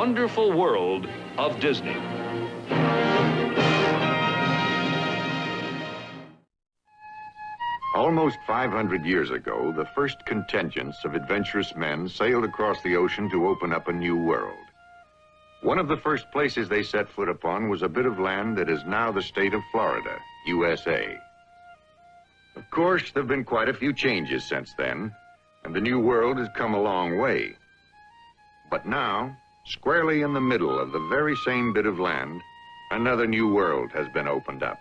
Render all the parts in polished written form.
wonderful world of Disney. Almost 500 years ago, the first contingents of adventurous men sailed across the ocean to open up a new world. One of the first places they set foot upon was a bit of land that is now the state of Florida, USA. Of course, there have been quite a few changes since then, and the new world has come a long way. But now, squarely in the middle of the very same bit of land, another new world has been opened up.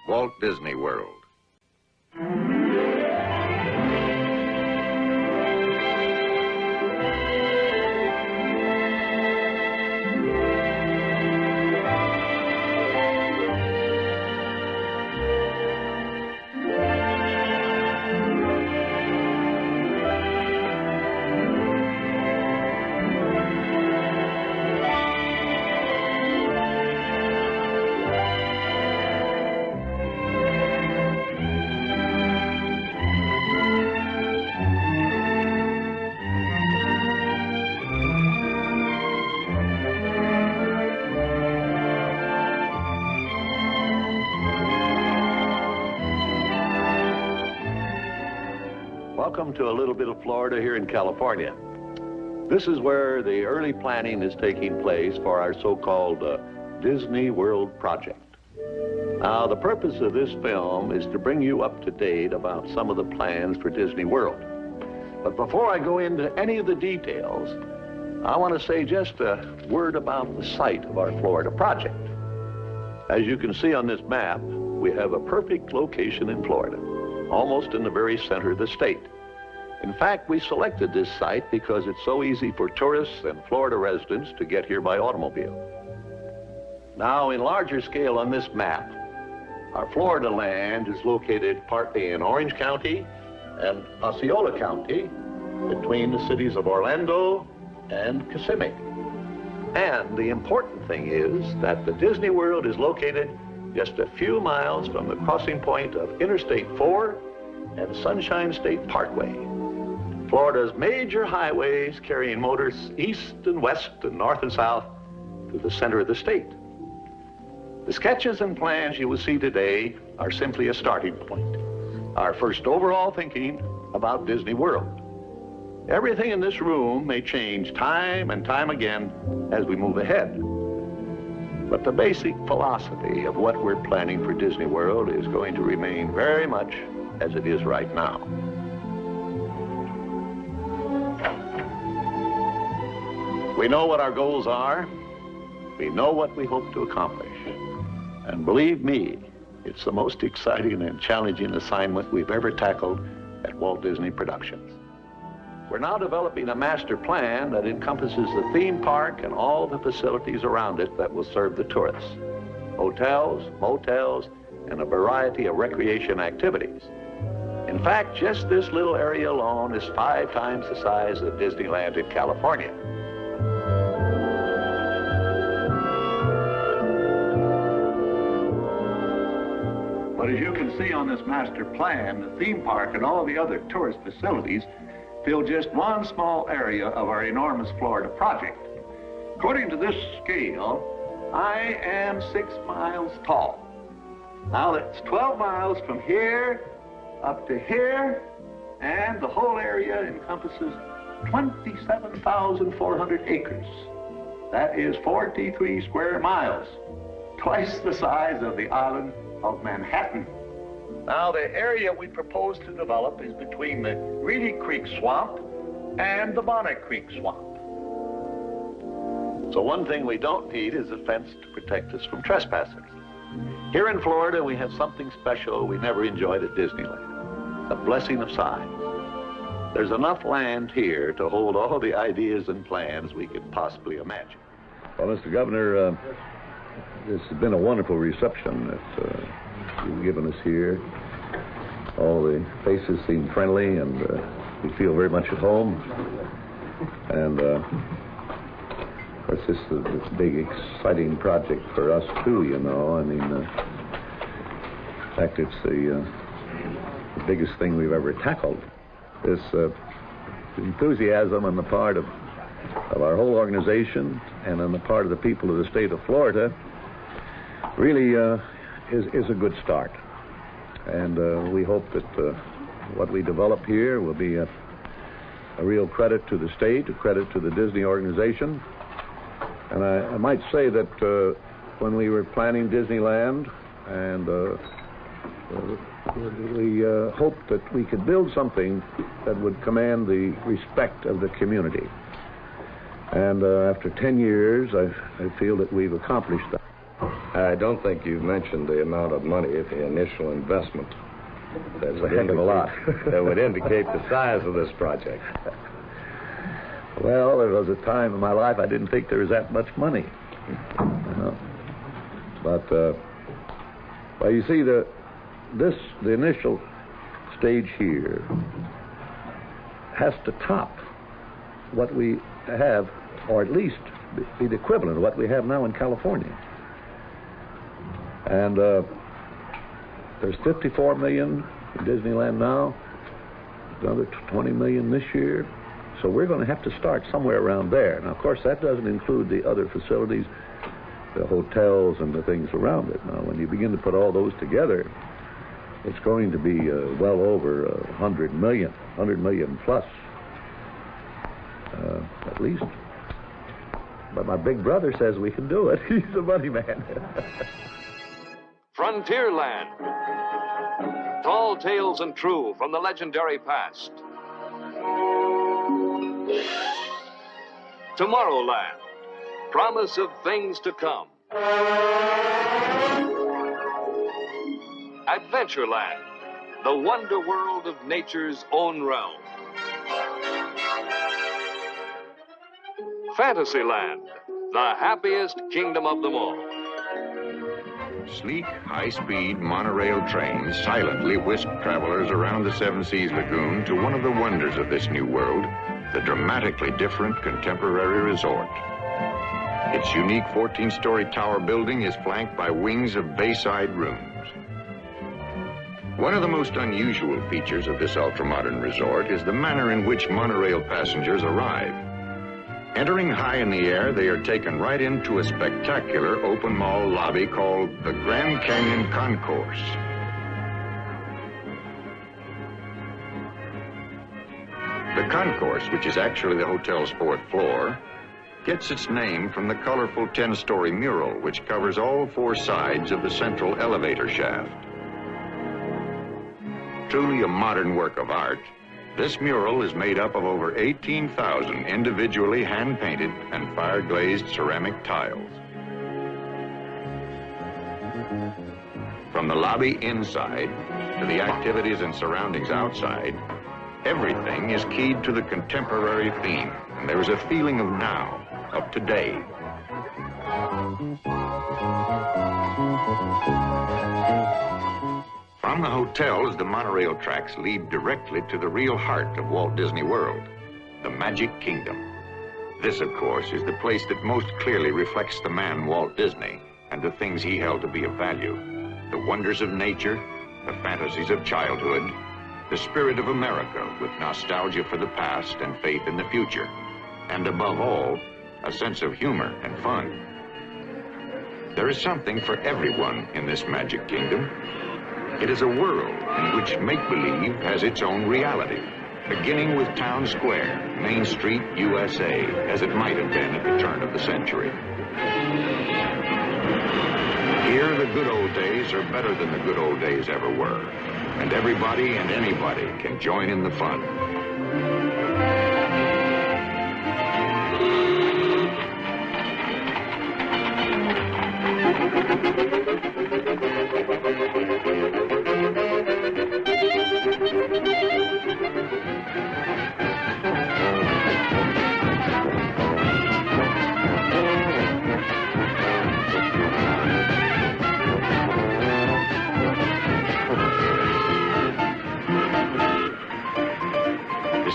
Walt Disney World. Welcome to a little bit of Florida here in California. This is where the early planning is taking place for our so-called Disney World project. Now, the purpose of this film is to bring you up to date about some of the plans for Disney World. But before I go into any of the details, I want to say just a word about the site of our Florida project. As you can see on this map, we have a perfect location in Florida, almost in the very center of the state. In fact, we selected this site because it's so easy for tourists and Florida residents to get here by automobile. Now, in larger scale on this map, our Florida land is located partly in Orange County and Osceola County, between the cities of Orlando and Kissimmee. And the important thing is that the Disney World is located just a few miles from the crossing point of Interstate 4 and Sunshine State Parkway, Florida's major highways carrying motors east and west and north and south to the center of the state. The sketches and plans you will see today are simply a starting point, our first overall thinking about Disney World. Everything in this room may change time and time again as we move ahead. But the basic philosophy of what we're planning for Disney World is going to remain very much as it is right now. We know what our goals are. We know what we hope to accomplish. And believe me, it's the most exciting and challenging assignment we've ever tackled at Walt Disney Productions. We're now developing a master plan that encompasses the theme park and all the facilities around it that will serve the tourists. Hotels, motels, and a variety of recreation activities. In fact, just this little area alone is 5 times the size of Disneyland in California. But as you can see on this master plan, the theme park and all the other tourist facilities fill just one small area of our enormous Florida project. According to this scale, I am 6 miles tall. Now that's 12 miles from here up to here, and the whole area encompasses 27,400 acres. That is 43 square miles, twice the size of the island of Manhattan. Now, the area we propose to develop is between the Reedy Creek Swamp and the Bonnet Creek Swamp. So one thing we don't need is a fence to protect us from trespassers. Here in Florida, we have something special we never enjoyed at Disneyland, the blessing of size. There's enough land here to hold all the ideas and plans we could possibly imagine. Well, Mr. Governor, this has been a wonderful reception that you've given us here. All the faces seem friendly, and we feel very much at home. And of course, this is a big, exciting project for us too. You know, I mean, in fact, it's the biggest thing we've ever tackled. This enthusiasm on the part of of our whole organization and on the part of the people of the state of Florida really is a good start. And we hope that what we develop here will be a real credit to the state, a credit to the Disney organization. And I might say that when we were planning Disneyland, and we hoped that we could build something that would command the respect of the community. And after 10 years, I feel that we've accomplished that. I don't think you've mentioned the amount of money, the initial investment. That's a heck of a lot. That would indicate the size of this project. Well, there was a time in my life I didn't think there was that much money. But, well, you see, the initial stage here has to top what we have, or at least be the equivalent of what we have now in California. And there's 54 million in Disneyland now, another 20 million this year. So we're going to have to start somewhere around there. Now, of course, that doesn't include the other facilities, the hotels and the things around it. Now, when you begin to put all those together, it's going to be well over 100 million plus, at least. But my big brother says we can do it. He's a money man. Frontierland. Tall tales and true from the legendary past. Tomorrowland. Promise of things to come. Adventureland. The wonder world of nature's own realm. Fantasyland. The happiest kingdom of them all. Sleek, high-speed monorail trains silently whisk travelers around the Seven Seas Lagoon to one of the wonders of this new world, the dramatically different contemporary resort. Its unique 14-story tower building is flanked by wings of bayside rooms. One of the most unusual features of this ultra-modern resort is the manner in which monorail passengers arrive. Entering high in the air, they are taken right into a spectacular open mall lobby called the Grand Canyon Concourse. The concourse, which is actually the hotel's 4th floor, gets its name from the colorful 10-story mural which covers all 4 sides of the central elevator shaft. Truly a modern work of art, this mural is made up of over 18,000 individually hand-painted and fire-glazed ceramic tiles. From the lobby inside to the activities and surroundings outside, everything is keyed to the contemporary theme, and there is a feeling of now, of today. From the hotels, the monorail tracks lead directly to the real heart of Walt Disney World, the Magic Kingdom. This, of course, is the place that most clearly reflects the man Walt Disney and the things he held to be of value. The wonders of nature, the fantasies of childhood, the spirit of America with nostalgia for the past and faith in the future, and above all, a sense of humor and fun. There is something for everyone in this Magic Kingdom. It is a world in which make-believe has its own reality, beginning with Town Square, Main Street, USA, as it might have been at the turn of the century. Here, the good old days are better than the good old days ever were, and everybody and anybody can join in the fun.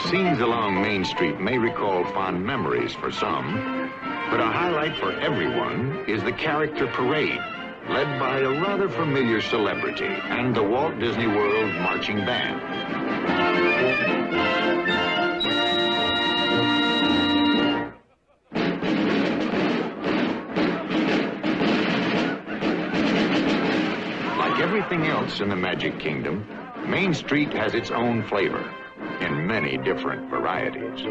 Scenes along Main Street may recall fond memories for some, but a highlight for everyone is the character parade, led by a rather familiar celebrity and the Walt Disney World Marching Band. everything else in the Magic Kingdom, Main Street has its own flavor in many different varieties.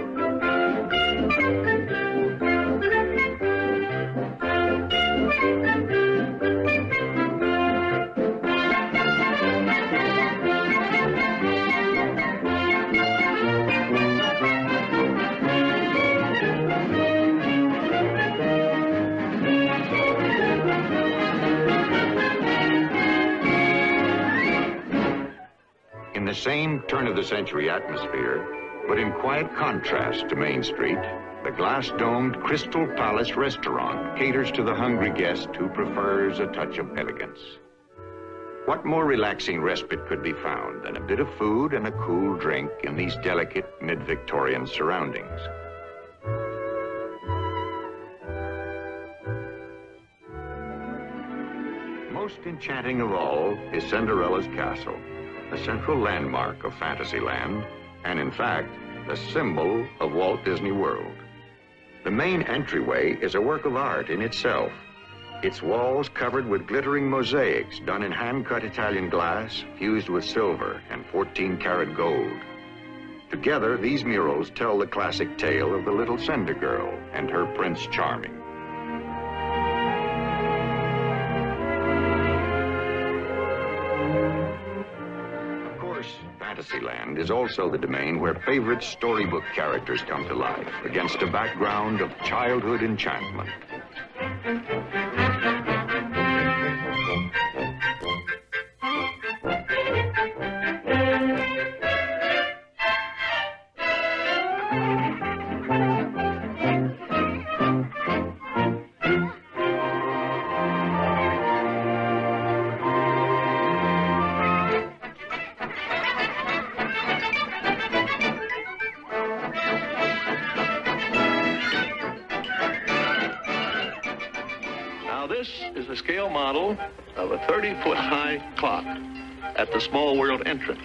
In the same turn-of-the-century atmosphere, but in quiet contrast to Main Street, the glass-domed Crystal Palace restaurant caters to the hungry guest who prefers a touch of elegance. What more relaxing respite could be found than a bit of food and a cool drink in these delicate mid-Victorian surroundings? Most enchanting of all is Cinderella's castle, a central landmark of Fantasyland, and in fact, the symbol of Walt Disney World. The main entryway is a work of art in itself, its walls covered with glittering mosaics done in hand-cut Italian glass, fused with silver and 14-karat gold. Together, these murals tell the classic tale of the little Cinder girl and her Prince Charming. Fantasyland is also the domain where favorite storybook characters come to life against a background of childhood enchantment. This is a scale model of a 30-foot-high clock at the Small World entrance.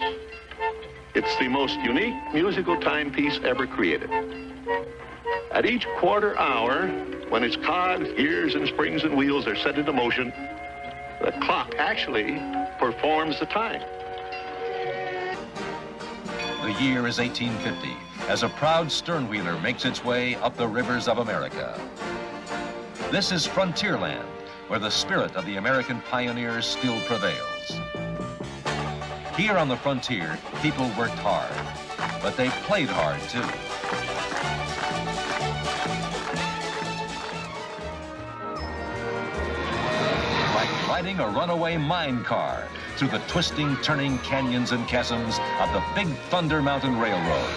It's the most unique musical timepiece ever created. At each quarter hour, when its cogs, gears, and springs and wheels are set into motion, the clock actually performs the time. The year is 1850, as a proud sternwheeler makes its way up the rivers of America. This is Frontierland, where the spirit of the American pioneers still prevails. Here on the frontier, people worked hard, but they played hard too. Like riding a runaway mine car through the twisting, turning canyons and chasms of the Big Thunder Mountain Railroad.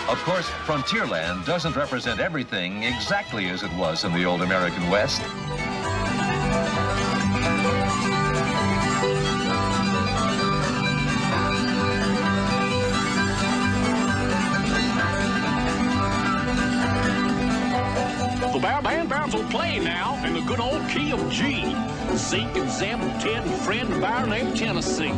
Of course, Frontierland doesn't represent everything exactly as it was in the old American West. The Bears will play now in the good old key of G. Zeke and Zeb, Ted and Fred and Bear named Tennessee.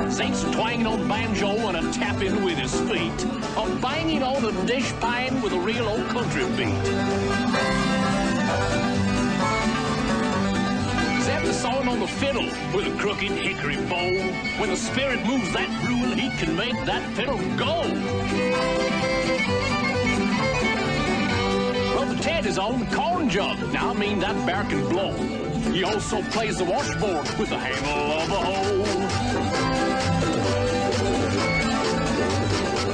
Zeke's twanging on banjo and a tapping with his feet. A banging on a dish pine with a real old country beat. Zeb is sawing on the fiddle with a crooked hickory bow. When the spirit moves that rule, he can make that fiddle go. Brother Ted is on the corn jug. Now I mean that bear can blow. He also plays the washboard with the handle of a hoe.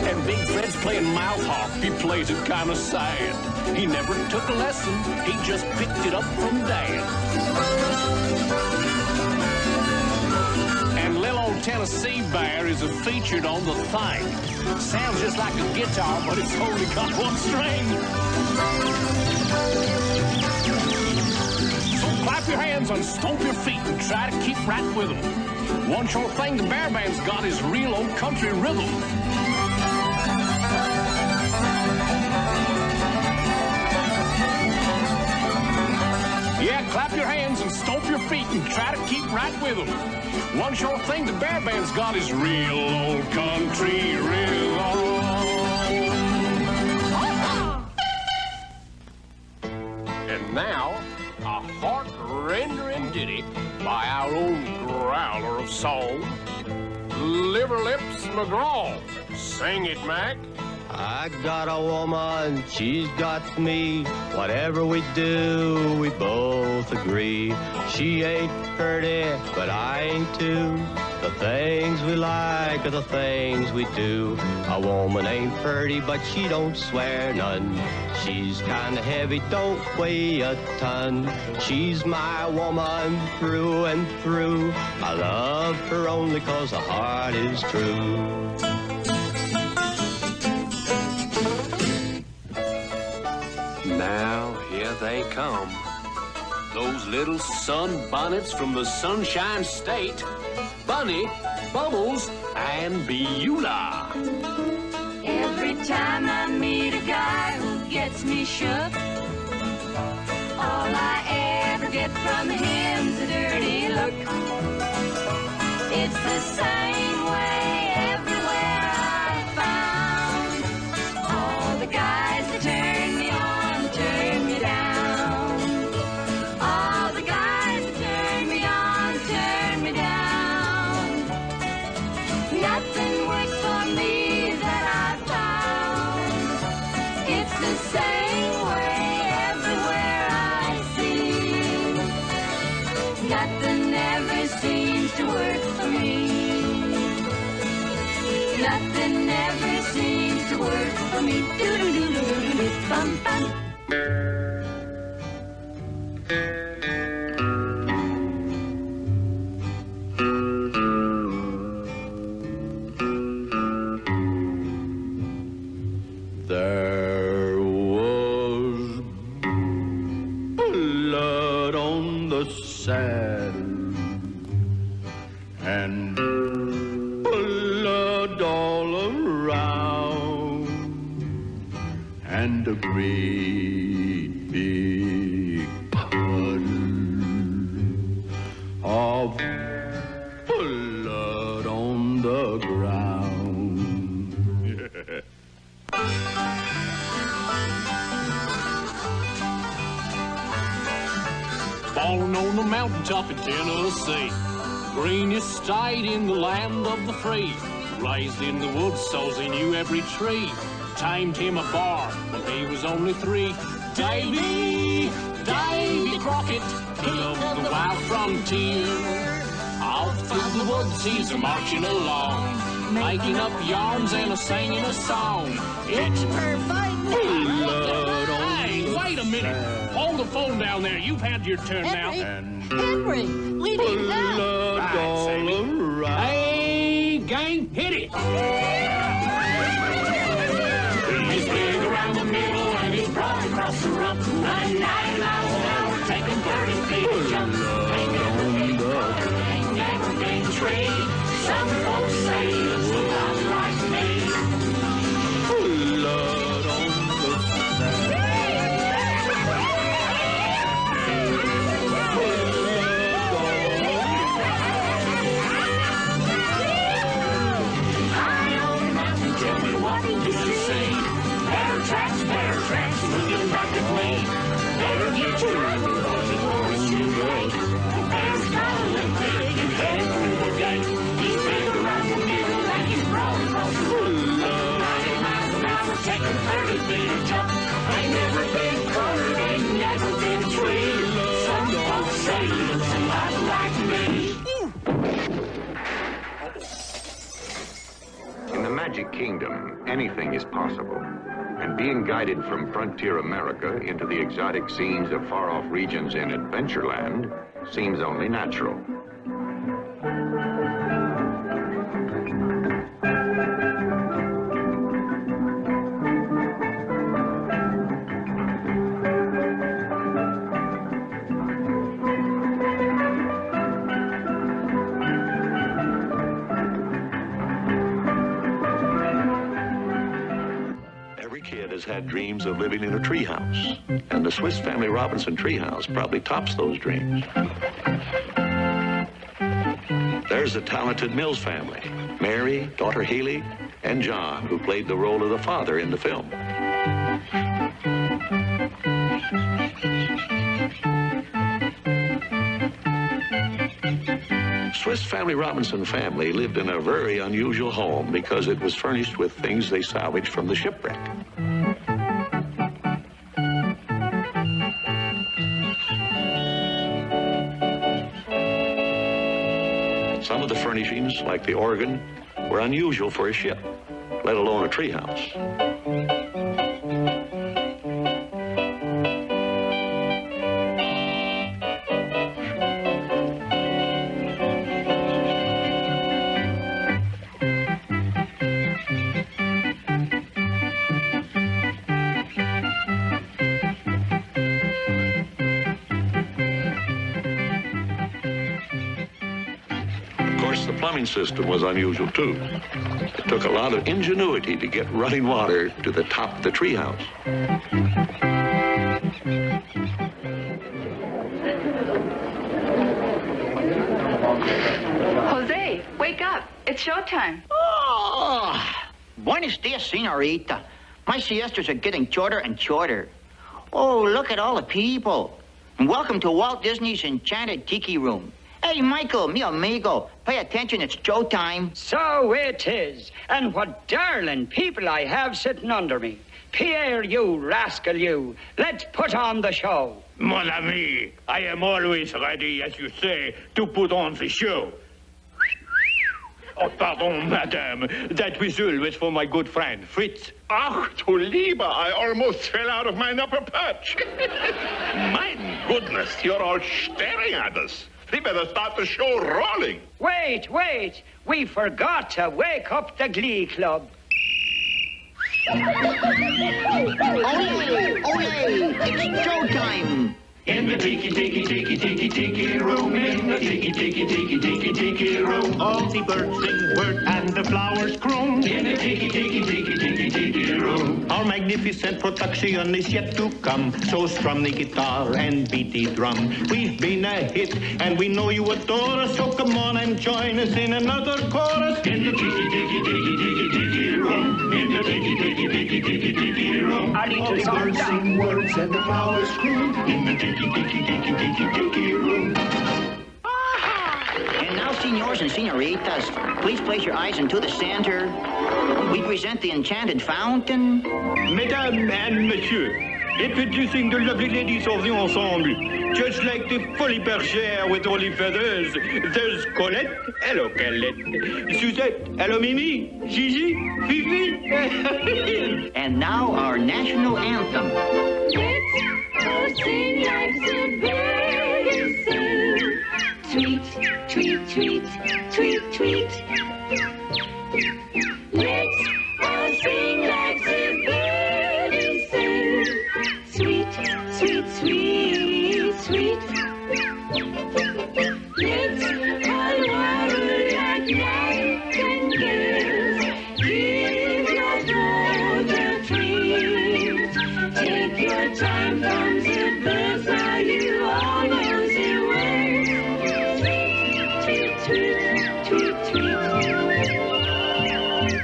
And Big Fred's playing mouth harp. He plays it kind of sad. He never took a lesson. He just picked it up from Dad. And little old Tennessee Bear is featured on the thing. Sounds just like a guitar, but it's only got one string. Clap your hands and stomp your feet and try to keep right with them. One sure thing the Bear Band's got is real old country rhythm. Yeah, clap your hands and stomp your feet and try to keep right with them. One sure thing the Bear Band's got is real old country rhythm. And now, heart-rendering ditty by our own growler of song, Liverlips McGraw. Sing it, Mac. I got a woman, she's got me. Whatever we do, we both agree. She ain't pretty, but I ain't too. The things we like are the things we do. A woman ain't pretty, but she don't swear none. She's kinda heavy, don't weigh a ton. She's my woman through and through. I love her only 'cause her heart is true. Now, here they come. Those little sunbonnets from the Sunshine State. Bunny, Bubbles, and Beulah. Every time I meet a guy who gets me shook, all I ever get from him's a dirty look. It's the same way everywhere I found. All the guys that turn me on, turn me down. All the guys that turn me on, turn me down. Nothing works for me that I've found. It's the same way everywhere I see. Nothing ever seems to work for me. Nothing ever seems to work for me. Do-do-do-do-do-do, bum-bum. There was blood on the saddle and blood all around and a great big puddle of blood on the ground. Born on the mountaintop in Tennessee, greenest state in the land of the free. Raised in the woods, so he knew every tree. Tamed him a bar when he was only 3. Davy Crockett, king of the wild frontier. Off through the woods he's a marching along, making up yarns and a singing a song. It's perfect. Hey, wait a minute. Hold the phone down there. You've had your turn now. Henry, we need help. Hey, gang, hit it. He's big around the middle and he's broad across the rump. 90 miles an hour, taking 30 feet a jump. Ain't never been colder, ain't never been trade. Some folks say it's a lot like me. Blood on the saddle. Tracks, looking back at me. Better get your eyes because the door is too late. There's Colin big and headed through the gate. He's big around the middle and he's broad across the room. 90 miles an hour, taking 30 feet a jump. Ain't never been colored, ain't never been a tree. Some folks say he looks a lot like me. In the Magic Kingdom, anything is possible. And being guided from frontier America into the exotic scenes of far-off regions in Adventureland seems only natural. Has had dreams of living in a treehouse, and the Swiss Family Robinson treehouse probably tops those dreams. There's the talented Mills family, Mary, daughter Haley, and John, who played the role of the father in the film. Swiss Family Robinson family lived in a very unusual home because it was furnished with things they salvaged from the shipwreck. Some of the furnishings, like the organ, were unusual for a ship, let alone a treehouse. The plumbing system was unusual, too. It took a lot of ingenuity to get running water to the top of the treehouse. Jose, wake up. It's showtime. Oh, buenos dias, senorita. My siestas are getting shorter and shorter. Oh, look at all the people. And welcome to Walt Disney's enchanted tiki room. Hey, Michael, mi amigo, pay attention, it's showtime. So it is. And what darling people I have sitting under me. Pierre, you rascal, you. Let's put on the show. Mon ami, I am always ready, as you say, to put on the show. Oh, pardon, madame. That whistle was for my good friend, Fritz. Ach, du Lieber, I almost fell out of my upper perch. My goodness, you're all staring at us. We better start the show rolling. Wait. We forgot to wake up the Glee Club. Ole! It's showtime! In the tiki, tiki, tiki, tiki, tiki room. In the tiki, tiki, tiki, tiki, tiki room. All the birds sing word and the flowers croon. In the tiki, tiki, tiki, tiki, tiki room. Our magnificent production is yet to come. So strum the guitar and beat the drum. We've been a hit and we know you adore us. So come on and join us in another chorus. In the tiki, tiki, tiki, tiki, tiki room. In the tiki, tiki, tiki, tiki, tiki room. All the birds sing words and the flowers croon. In the tiki, tiki, tiki, tiki, tiki room. And now, senors and senoritas, please place your eyes into the center. We present the enchanted fountain. Mesdames and messieurs, introducing the lovely ladies of the ensemble. Just like the fully bergère with all the feathers, there's Colette. Hello, Colette. Suzette. Hello, Mimi. Gigi. Fifi. And now, our national anthem. Let's sing like the birds sing. Tweet, tweet, tweet, tweet, tweet. Let's all sing like the birds sing. Sweet, sweet, sweet, sweet. Let's all warble like nightingales. Give your throat a treat. Take your time from the birds, now you all know the words. Tweet, tweet, tweet, tweet, tweet.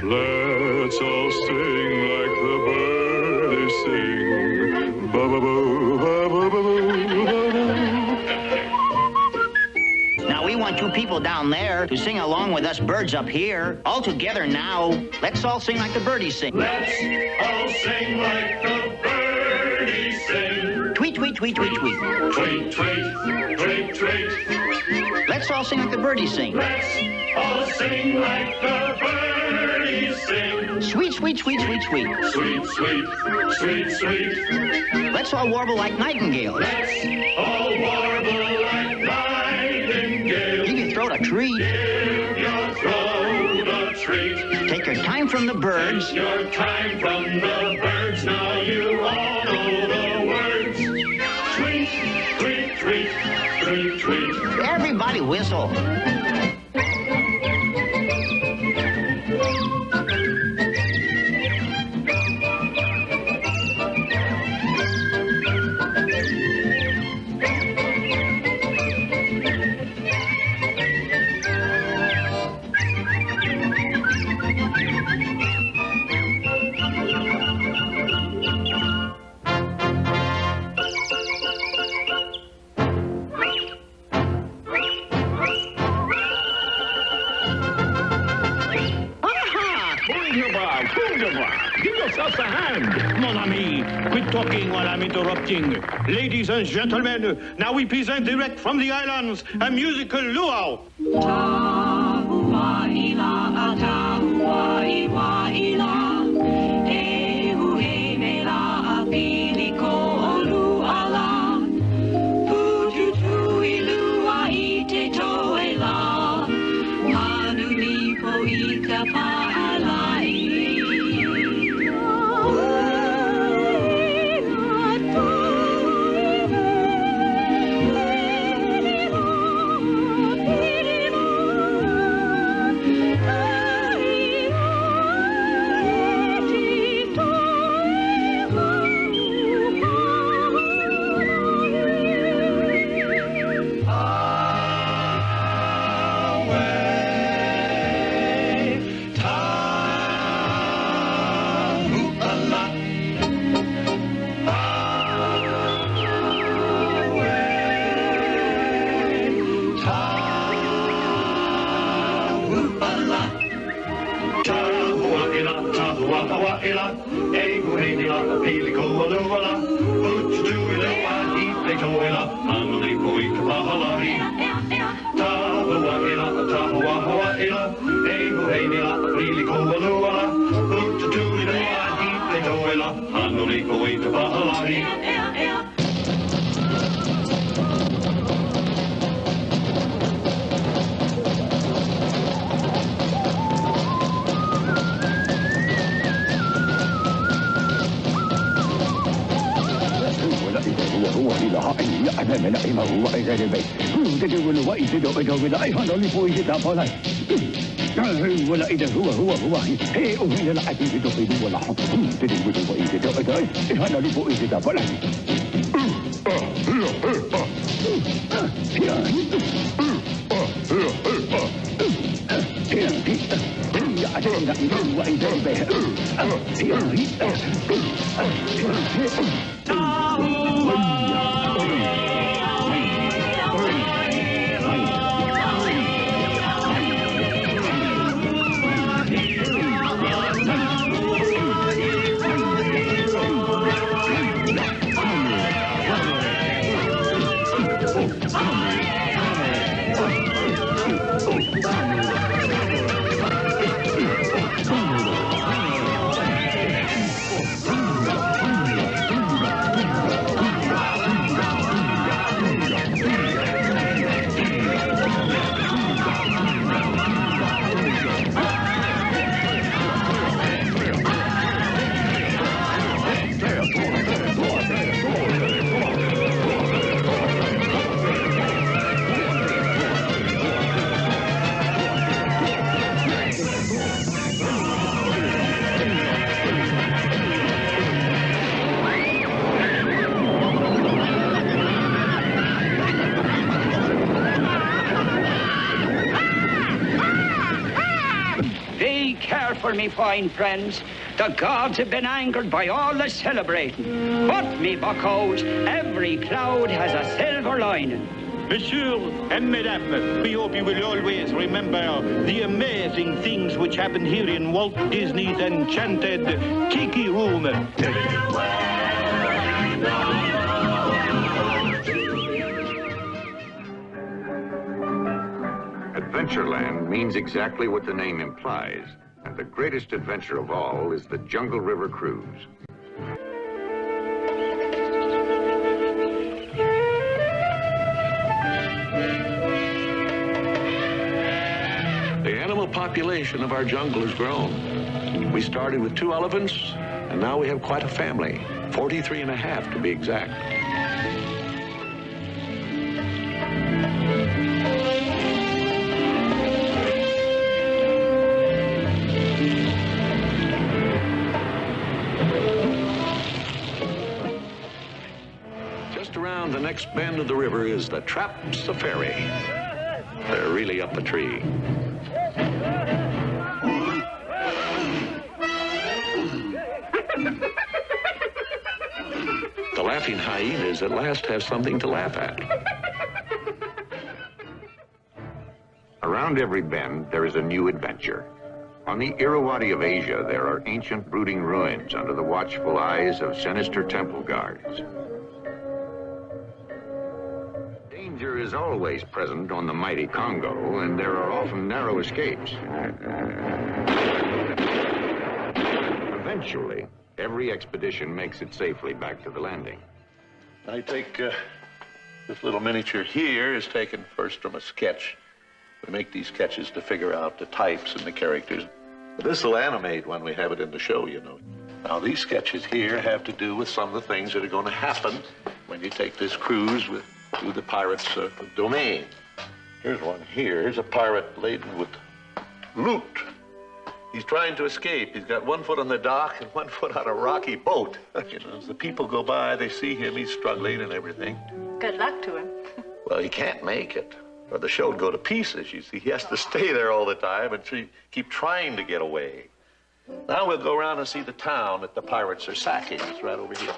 Let's all sing like the birds sing. Ba-ba-boo, ba-ba-boo, ba-ba. Now, we want you people down there to sing along with us birds up here. All together now. Let's all sing like the birdies sing. Let's all sing like the birdies sing. Tweet, tweet, tweet, tweet, tweet. Tweet, tweet, tweet, tweet. Let's all sing like the birdies sing. Let's all sing like the birdies sing. Sweet, sweet, sweet, sweet, sweet. Sweet, sweet, sweet, sweet. Let's all warble like nightingales. Let's all warble like nightingales. Give your throat a treat. Give your throat a treat. Take your time from the birds. Take your time from the birds. Now you all know the words. Tweet, tweet, tweet, tweet, tweet. Everybody whistle. Wonderful. Give yourselves a hand, mon ami. Quit talking while I'm interrupting. Ladies and gentlemen, now we present direct from the islands a musical luau. Me fine friends, the gods have been angered by all the celebrating. But me buckos, every cloud has a silver lining. Monsieur and Mesdames, we hope you will always remember the amazing things which happened here in Walt Disney's enchanted tiki room. Adventureland means exactly what the name implies. And the greatest adventure of all is the Jungle River Cruise. The animal population of our jungle has grown. We started with 2 elephants, and now we have quite a family, 43 and a half to be exact. Around the next bend of the river is the Trap Safari. They're really up a tree. The laughing hyenas at last have something to laugh at. Around every bend, there is a new adventure. On the Irrawaddy of Asia, there are ancient brooding ruins under the watchful eyes of sinister temple guards. Danger is always present on the mighty Congo, and there are often narrow escapes. Eventually, every expedition makes it safely back to the landing. I take this little miniature here is taken first from a sketch. We make these sketches to figure out the types and the characters. But this will animate when we have it in the show, you know. Now, these sketches here have to do with some of the things that are going to happen when you take this cruise through the pirates' domain. Here's one here. Here's a pirate laden with loot. He's trying to escape. He's got 1 foot on the dock and 1 foot on a rocky boat. You know, as the people go by, they see him. He's struggling and everything. Good luck to him. Well, he can't make it, or the show would go to pieces, you see. He has to stay there all the time and keep trying to get away. Now we'll go around and see the town that the pirates are sacking. It's right over here.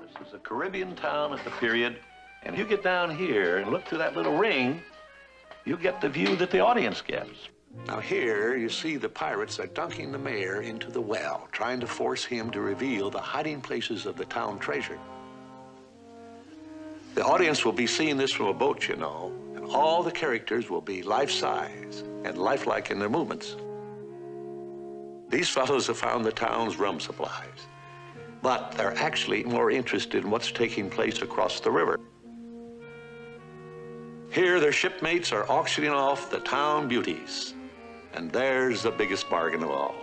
This is a Caribbean town at the period. And you get down here and look through that little ring, you get the view that the audience gets. Now here, you see the pirates are dunking the mayor into the well, trying to force him to reveal the hiding places of the town treasure. The audience will be seeing this from a boat, you know, and all the characters will be life-size and lifelike in their movements. These fellows have found the town's rum supplies, but they're actually more interested in what's taking place across the river. Here, their shipmates are auctioning off the town beauties, and there's the biggest bargain of all.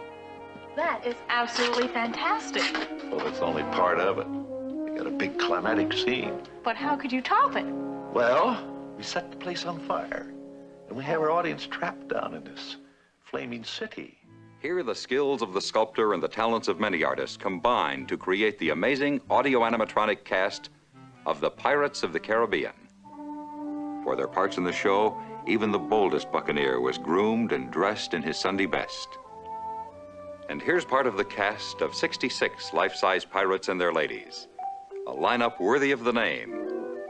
That is absolutely fantastic. Well, that's only part of it. We got a big climatic scene. But how could you top it? Well, we set the place on fire, and we have our audience trapped down in this flaming city. Here, the skills of the sculptor and the talents of many artists combine to create the amazing audio-animatronic cast of the Pirates of the Caribbean. For their parts in the show, even the boldest buccaneer was groomed and dressed in his Sunday best. And here's part of the cast of 66 life-size pirates and their ladies. A lineup worthy of the name,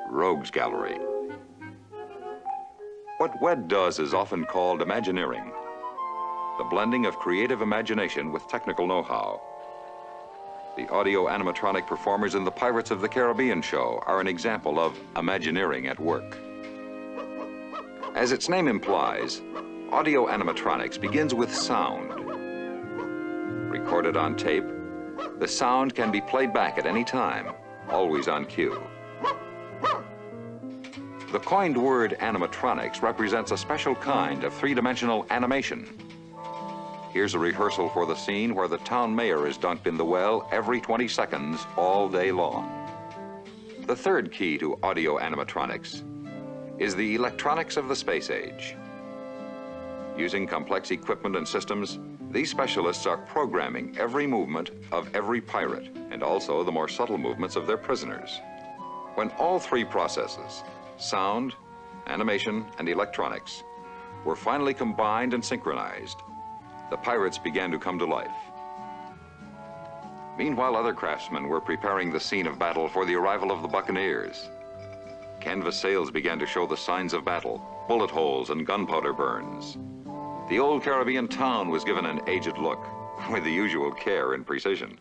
Rogues Gallery. What WED does is often called Imagineering, the blending of creative imagination with technical know-how. The audio animatronic performers in the Pirates of the Caribbean show are an example of Imagineering at work. As its name implies, audio animatronics begins with sound. Recorded on tape, the sound can be played back at any time, always on cue. The coined word animatronics represents a special kind of three-dimensional animation. Here's a rehearsal for the scene where the town mayor is dunked in the well every 20 seconds all day long. The third key to audio animatronics is the electronics of the space age. Using complex equipment and systems, these specialists are programming every movement of every pirate and also the more subtle movements of their prisoners. When all three processes, sound, animation, and electronics, were finally combined and synchronized, the pirates began to come to life. Meanwhile, other craftsmen were preparing the scene of battle for the arrival of the buccaneers. Canvas sails began to show the signs of battle, bullet holes and gunpowder burns. The old Caribbean town was given an aged look, with the usual care and precision.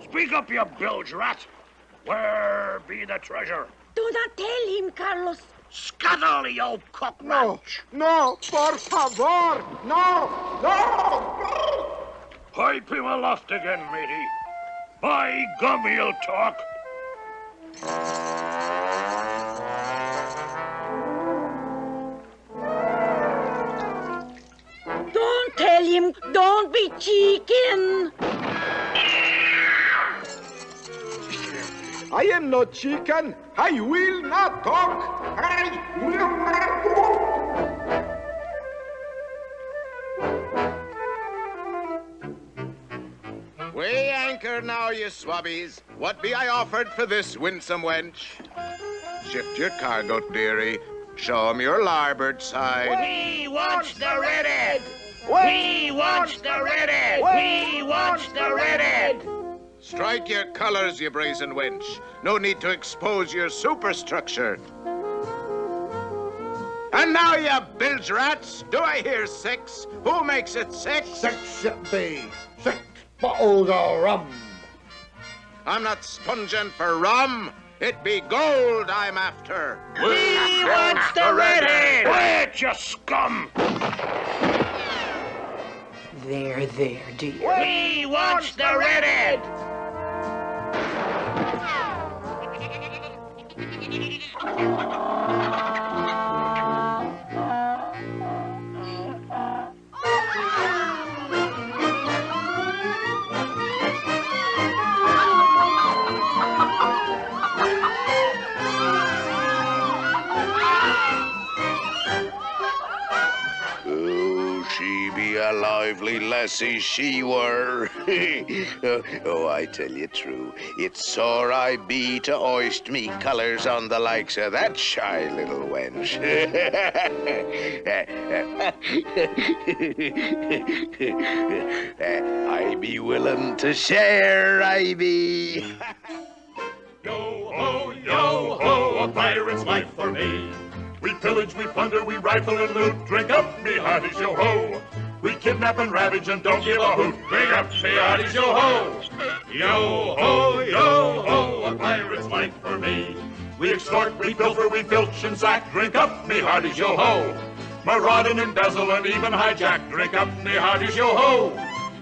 Speak up, you bilge rat. Where be the treasure? Do not tell him, Carlos. Scuttle, you cockroach! No, por favor! No! No! Pipe him aloft again, matey. By gum, he'll talk. Don't tell him. Don't be chicken. I am no chicken. I will not talk. I will not talk. Weigh anchor now, you swabbies. What be I offered for this winsome wench? Shift your cargo, dearie. Show 'em your larboard side. We want the redhead! We want the redhead! We want the redhead! Strike your colors, you brazen wench. No need to expose your superstructure. And now, you bilge rats, do I hear 6? Who makes it 6? 6 it be. 6 bottles of rum. I'm not sponging for rum. It be gold I'm after. We want the redhead! Wait, you scum! There, dear. We want the redhead! She be a lively lassie, she were. Oh, I tell you true, it's sore I be to hoist me colours on the likes of that shy little wench. I be willing to share, I be. Yo-ho, a pirate's life for me. We pillage, we plunder, we rifle and loot. Drink up, me hearties, yo-ho. We kidnap and ravage and don't give a hoot. Drink up, me hearties, yo-ho. Yo-ho, yo-ho, a pirate's life for me. We extort, we pilfer, we filch and sack. Drink up, me hearties, yo-ho. Maraud and embezzle and even hijack. Drink up, me hearties, yo-ho.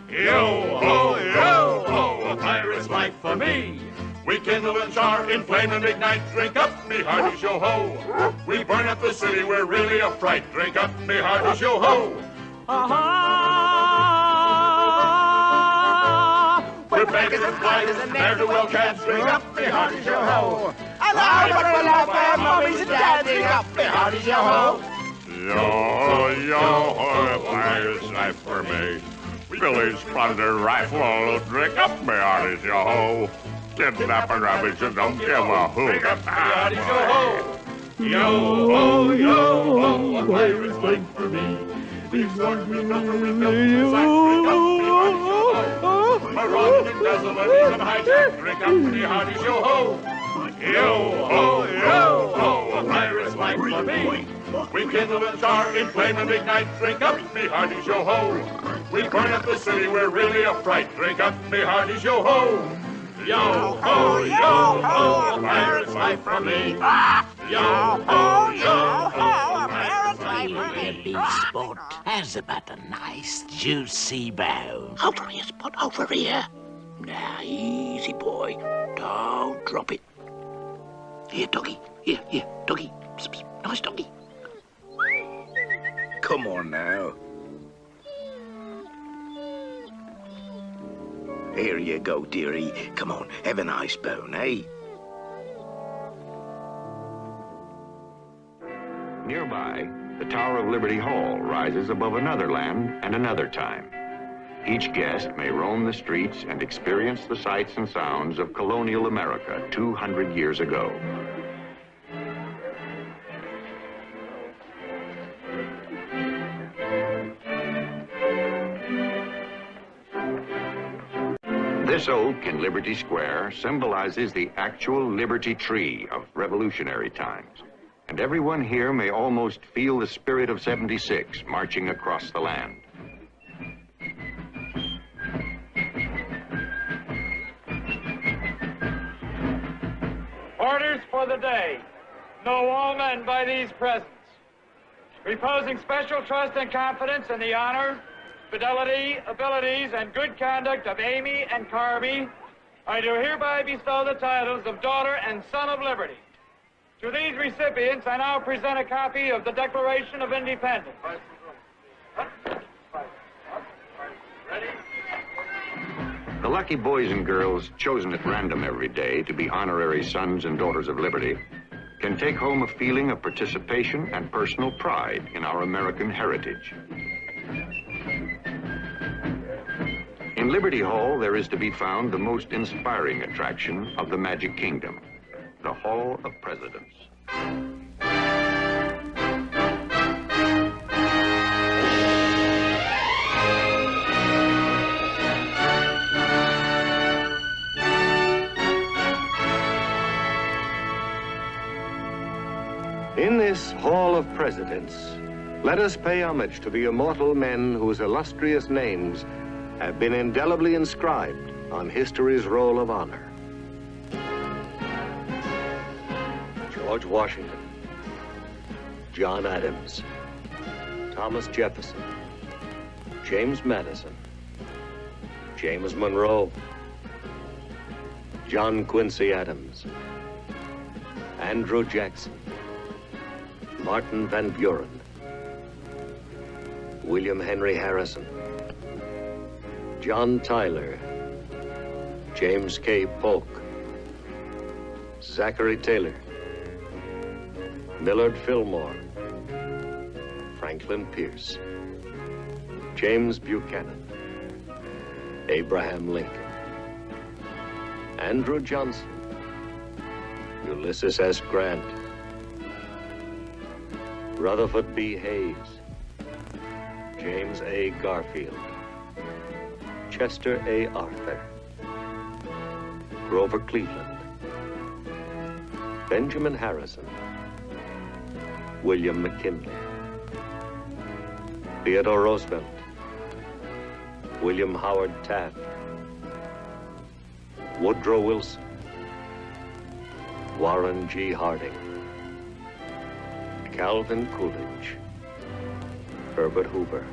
Yo-ho, yo-ho, a pirate's life for me. We kindle and char, inflame and ignite. Drink up, me hearties, yo-ho. We burn up the city, we're really a fright. Drink up, me hearties, yo-ho. We're beggars and fighters and ne'er-do-well cats. Drink up, me hearties, yo-ho. Alive, but we'll laugh at mummies and dads. Drink up, me hearties, yo-ho. Yo-ho, yo-ho, a pirate's life for me. Pillage, plunder, rifle, drink up, me hearties, yo-ho. Kidnap and ravage and don't give a hoot. Drink up, me hearties, yo-ho. Yo-ho, yo-ho, a pirate's life for me. We extort, we pilfer, we filch and sack. Drink up, me hearties, yo-ho. Maraud and embezzle and even hijack. Drink up, me hearties, yo-ho. Yo-ho, yo-ho, a pirate's life for me. We kindle and char, inflame and ignite. Drink up, me hearties, yo-ho. We burn up the city, we're really a fright. Drink up, me hearties, yo-ho. Yo-ho, yo-ho, a pirate's life for me. Yo-ho, yo-ho, a pirate's life for me. Beef sport has about a nice juicy bone. Over here, Spot, over here. Now, easy, boy. Don't drop it. Here, doggy. Here, doggy. Psst, psst. Nice doggy. Come on now. Here you go, dearie. Come on, have a nice bone, eh? Nearby, the Tower of Liberty Hall rises above another land and another time. Each guest may roam the streets and experience the sights and sounds of colonial America 200 years ago. This oak in Liberty Square symbolizes the actual Liberty Tree of revolutionary times. And everyone here may almost feel the spirit of '76 marching across the land. Orders for the day. Know all men by these presents. Reposing special trust and confidence in the honor, fidelity, abilities, and good conduct of Amy and Carby, I do hereby bestow the titles of Daughter and Son of Liberty. To these recipients, I now present a copy of the Declaration of Independence. The lucky boys and girls chosen at random every day to be honorary sons and daughters of liberty can take home a feeling of participation and personal pride in our American heritage. In Liberty Hall, there is to be found the most inspiring attraction of the Magic Kingdom, the Hall of Presidents. In this Hall of Presidents, let us pay homage to the immortal men whose illustrious names have been indelibly inscribed on history's roll of honor. George Washington, John Adams, Thomas Jefferson, James Madison, James Monroe, John Quincy Adams, Andrew Jackson, Martin Van Buren, William Henry Harrison, John Tyler, James K. Polk, Zachary Taylor, Millard Fillmore, Franklin Pierce, James Buchanan, Abraham Lincoln, Andrew Johnson, Ulysses S. Grant, Rutherford B. Hayes, James A. Garfield, Chester A. Arthur, Grover Cleveland, Benjamin Harrison, William McKinley, Theodore Roosevelt, William Howard Taft, Woodrow Wilson, Warren G. Harding, Calvin Coolidge, Herbert Hoover,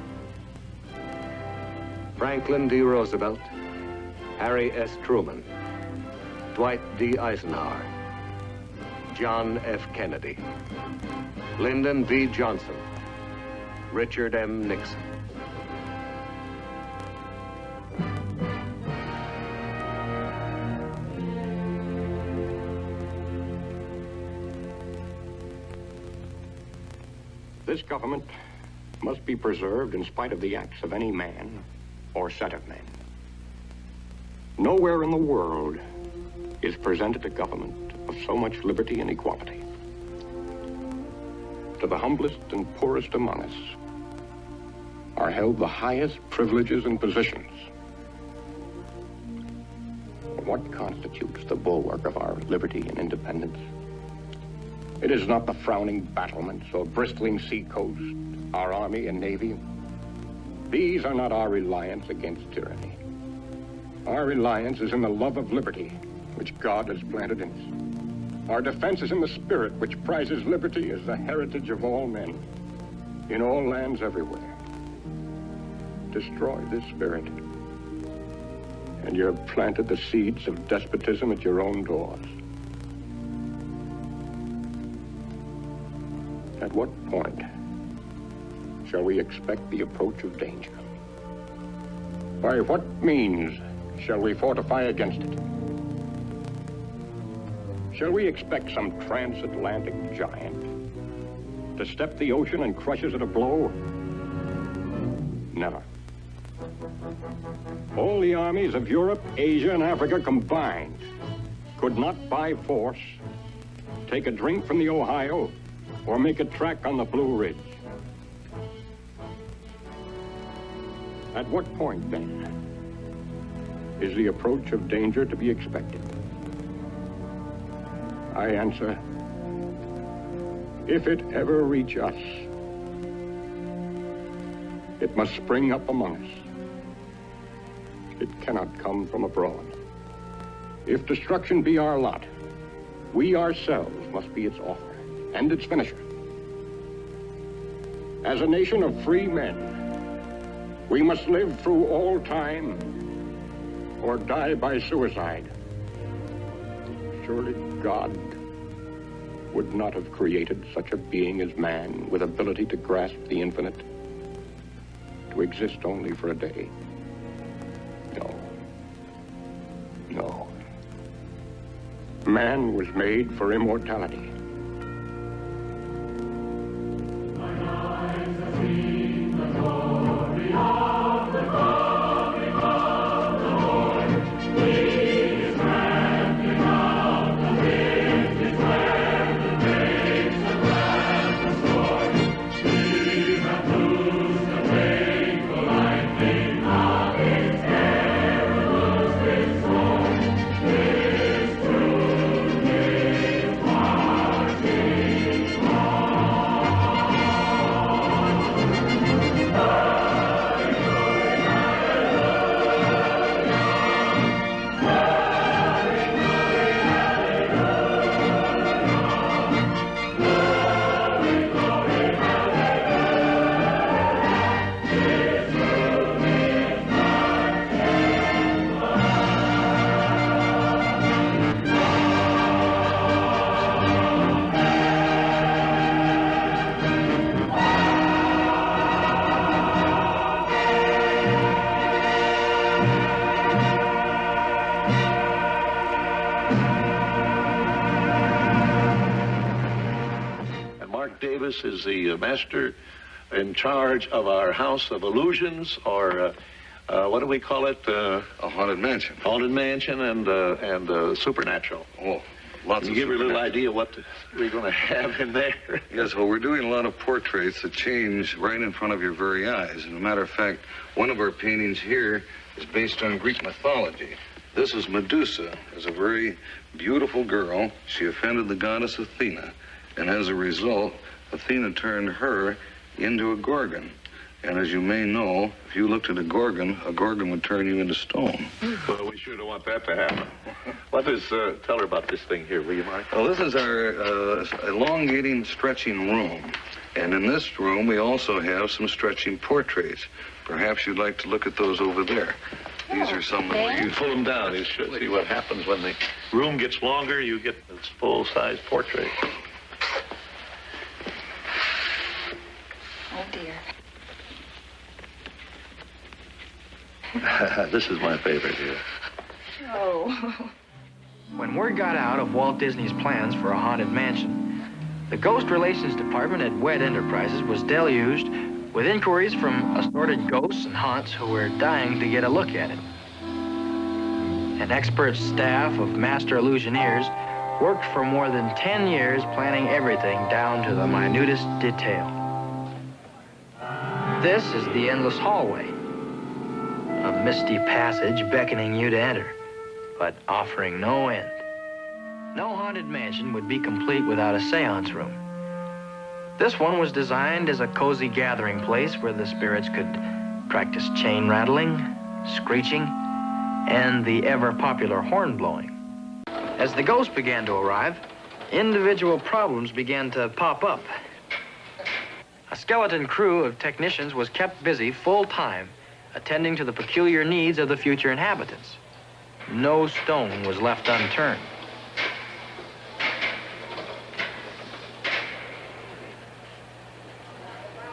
Franklin D. Roosevelt, Harry S. Truman, Dwight D. Eisenhower, John F. Kennedy, Lyndon B. Johnson, Richard M. Nixon. This government must be preserved in spite of the acts of any man or set of men. Nowhere in the world is presented a government of so much liberty and equality. To the humblest and poorest among us are held the highest privileges and positions. What constitutes the bulwark of our liberty and independence? It is not the frowning battlements or bristling seacoast, our army and navy. These are not our reliance against tyranny. Our reliance is in the love of liberty, which God has planted in us. Our defense is in the spirit which prizes liberty as the heritage of all men, in all lands everywhere. Destroy this spirit, and you have planted the seeds of despotism at your own doors. At what point shall we expect the approach of danger? By what means shall we fortify against it? Shall we expect some transatlantic giant to step the ocean and crush us at a blow? Never. All the armies of Europe, Asia, and Africa combined could not by force take a drink from the Ohio or make a track on the Blue Ridge. At what point, then, is the approach of danger to be expected? I answer, if it ever reach us, it must spring up among us. It cannot come from abroad. If destruction be our lot, We ourselves must be its author and its finisher. As a nation of free men, we must live through all time or die by suicide. Surely God would not have created such a being as man with ability to grasp the infinite, to exist only for a day. No. No. Man was made for immortality. Is the master in charge of our House of Illusions, or what do we call it? A haunted mansion. Haunted mansion and supernatural. Oh, lots Can of you give me a little idea what we're going to have in there? Yes, well, we're doing a lot of portraits that change right in front of your very eyes. As a matter of fact, one of our paintings here is based on Greek mythology. This is Medusa, as a very beautiful girl. She offended the goddess Athena, and as a result, Athena turned her into a gorgon. And as you may know, if you looked at a gorgon would turn you into stone. Well, we sure don't want that to happen. What is, tell her about this thing here, will you, Mark? Well, this is our elongating, stretching room. And in this room, we also have some stretching portraits. Perhaps you'd like to look at those over there. These are some of You pull them down. You should see what happens when the room gets longer. You get this full-size portrait. Oh, dear. This is my favorite here. Oh. When word got out of Walt Disney's plans for a haunted mansion, the Ghost Relations Department at WED Enterprises was deluged with inquiries from assorted ghosts and haunts who were dying to get a look at it. An expert staff of master illusioneers worked for more than 10 years planning everything down to the minutest detail. This is the endless hallway, a misty passage beckoning you to enter, but offering no end. No haunted mansion would be complete without a seance room. This one was designed as a cozy gathering place where the spirits could practice chain rattling, screeching, and the ever-popular horn blowing. As the ghosts began to arrive, individual problems began to pop up. A skeleton crew of technicians was kept busy full-time, attending to the peculiar needs of the future inhabitants. No stone was left unturned.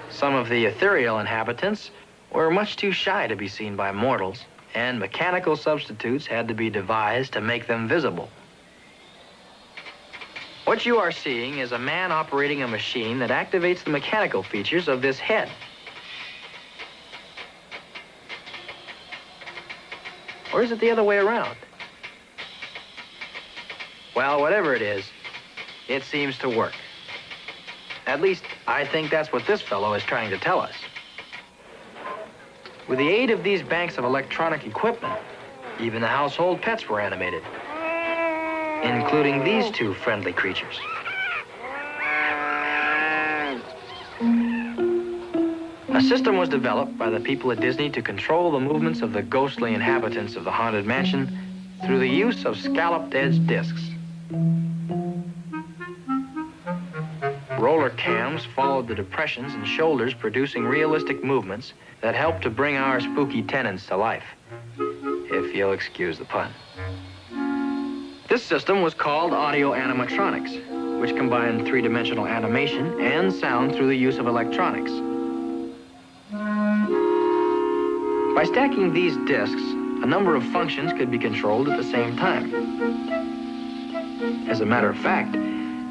Some of the ethereal inhabitants were much too shy to be seen by mortals, and mechanical substitutes had to be devised to make them visible. What you are seeing is a man operating a machine that activates the mechanical features of this head. Or is it the other way around? Well, whatever it is, it seems to work. At least, I think that's what this fellow is trying to tell us. With the aid of these banks of electronic equipment, even the household pets were animated, including these two friendly creatures. A system was developed by the people at Disney to control the movements of the ghostly inhabitants of the Haunted Mansion through the use of scalloped edge discs. Roller cams followed the depressions in shoulders, producing realistic movements that helped to bring our spooky tenants to life, if you'll excuse the pun. This system was called audio animatronics, which combined three-dimensional animation and sound through the use of electronics. By stacking these discs, a number of functions could be controlled at the same time. As a matter of fact,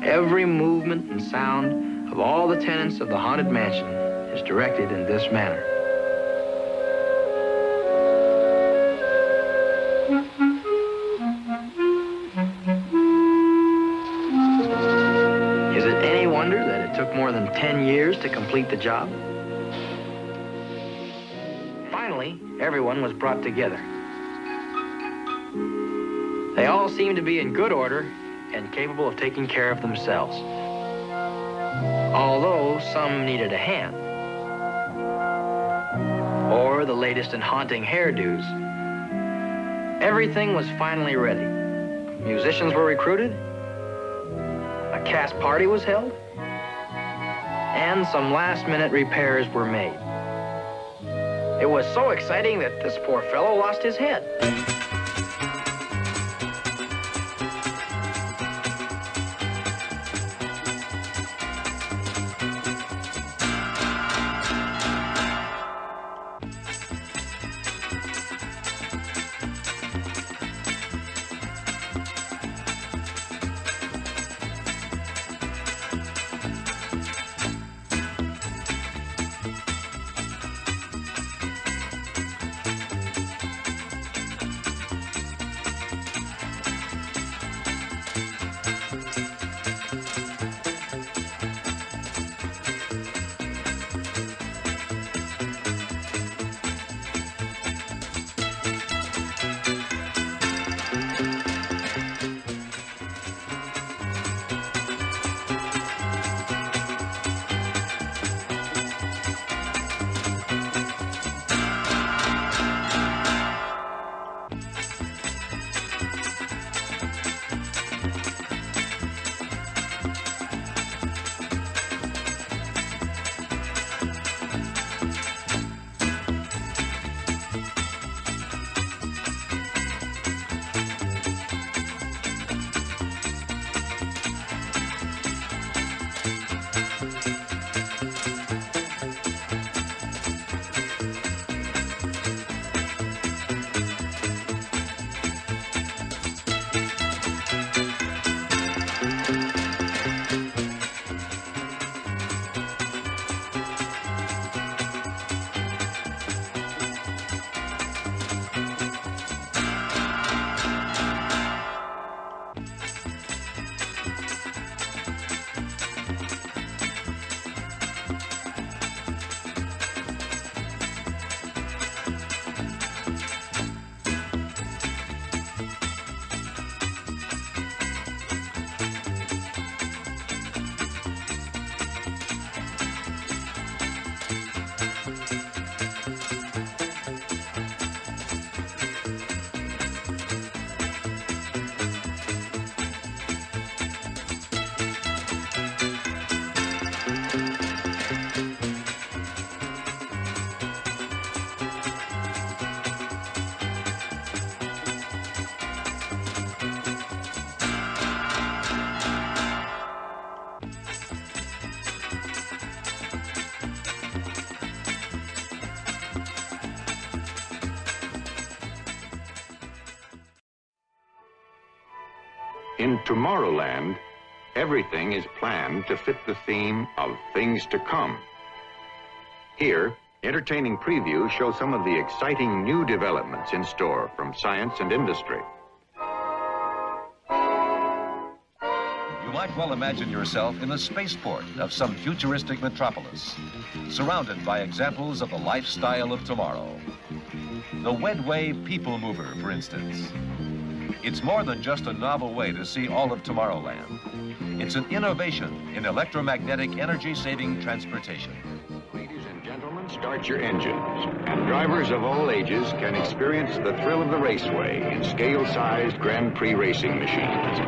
every movement and sound of all the tenants of the Haunted Mansion is directed in this manner. Is it any wonder that it took more than 10 years to complete the job? Finally, everyone was brought together. They all seemed to be in good order and capable of taking care of themselves. Although some needed a hand. Or the latest in haunting hairdos. Everything was finally ready. Musicians were recruited, a cast party was held, and some last-minute repairs were made. It was so exciting that this poor fellow lost his head. In Tomorrowland, everything is planned to fit the theme of things to come. Here, entertaining previews show some of the exciting new developments in store from science and industry. You might well imagine yourself in the spaceport of some futuristic metropolis, surrounded by examples of the lifestyle of tomorrow. The Wedway People Mover, for instance. It's more than just a novel way to see all of Tomorrowland. It's an innovation in electromagnetic energy-saving transportation. Ladies and gentlemen, start your engines. And drivers of all ages can experience the thrill of the raceway in scale-sized Grand Prix racing machines.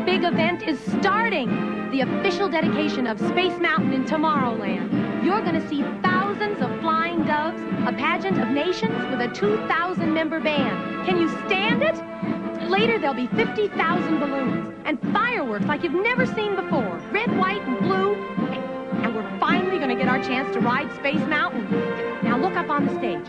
big event is starting. The official dedication of Space Mountain in Tomorrowland. You're going to see thousands of flying doves, a pageant of nations with a 2,000-member band. Can you stand it? Later, there'll be 50,000 balloons and fireworks like you've never seen before. Red, white, and blue. And we're finally going to get our chance to ride Space Mountain. Now look up on the stage.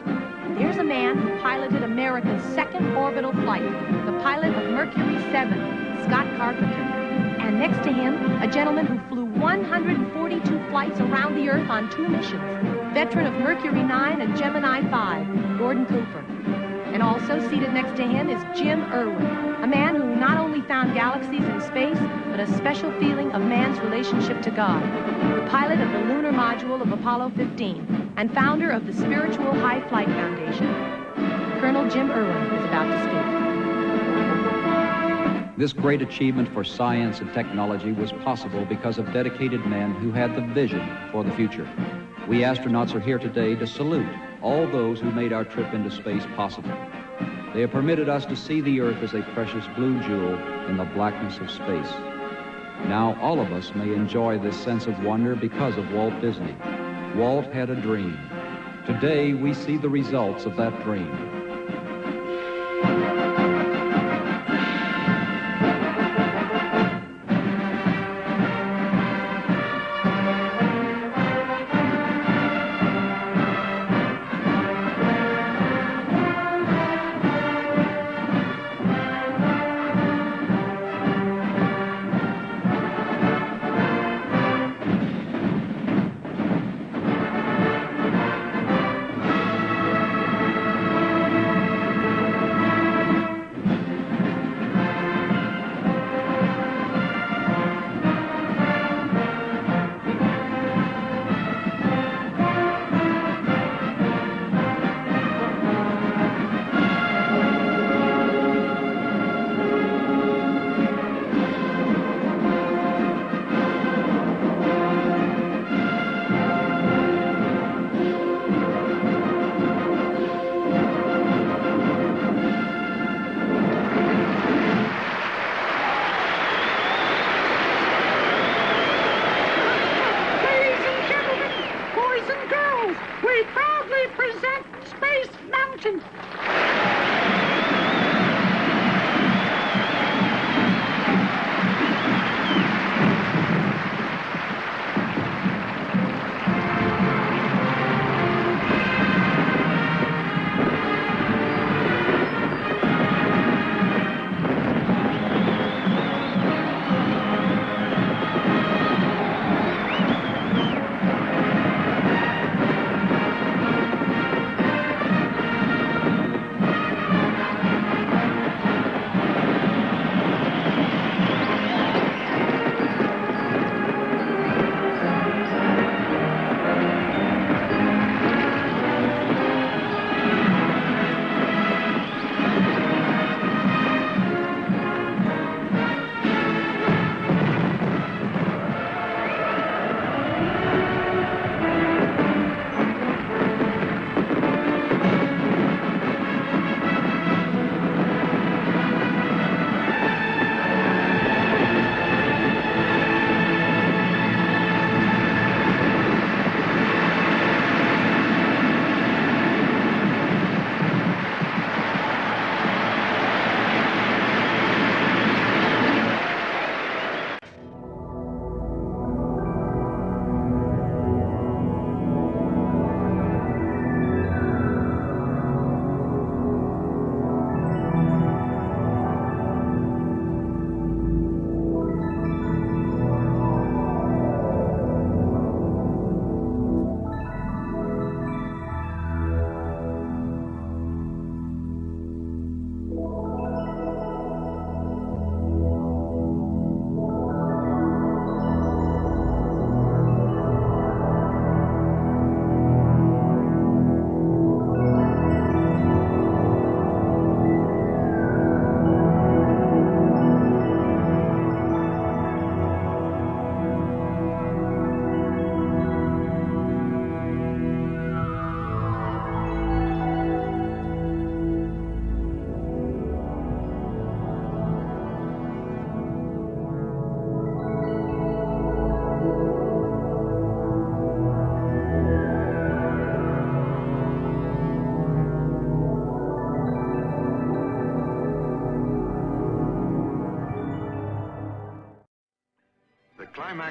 There's a man who piloted America's second orbital flight, the pilot of Mercury 7, Scott Carpenter. And next to him, a gentleman who flew 142 flights around the Earth on 2 missions, veteran of Mercury 9 and Gemini 5, Gordon Cooper. And also seated next to him is Jim Irwin, a man who not only found galaxies in space, but a special feeling of man's relationship to God, the pilot of the lunar module of Apollo 15, and founder of the Spiritual High Flight Foundation. Colonel Jim Irwin is about to speak. This great achievement for science and technology was possible because of dedicated men who had the vision for the future. We astronauts are here today to salute all those who made our trip into space possible. They have permitted us to see the Earth as a precious blue jewel in the blackness of space. Now all of us may enjoy this sense of wonder because of Walt Disney. Walt had a dream. Today we see the results of that dream.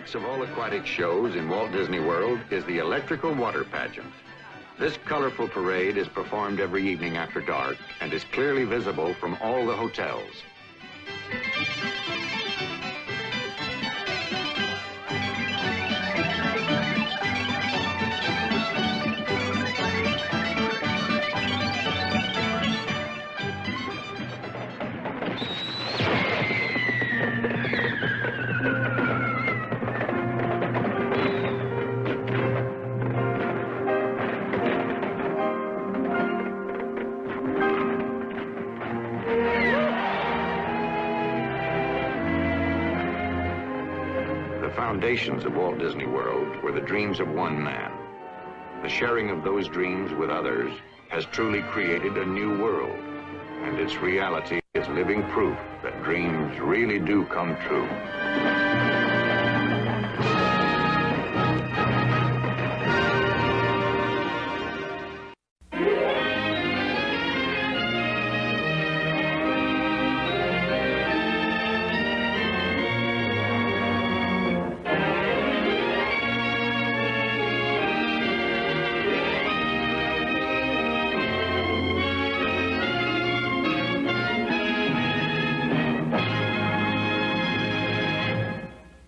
climax of all aquatic shows in Walt Disney World is the electrical water pageant. This colorful parade is performed every evening after dark and is clearly visible from all the hotels. The foundations of Walt Disney World were the dreams of one man. The sharing of those dreams with others has truly created a new world, and its reality is living proof that dreams really do come true.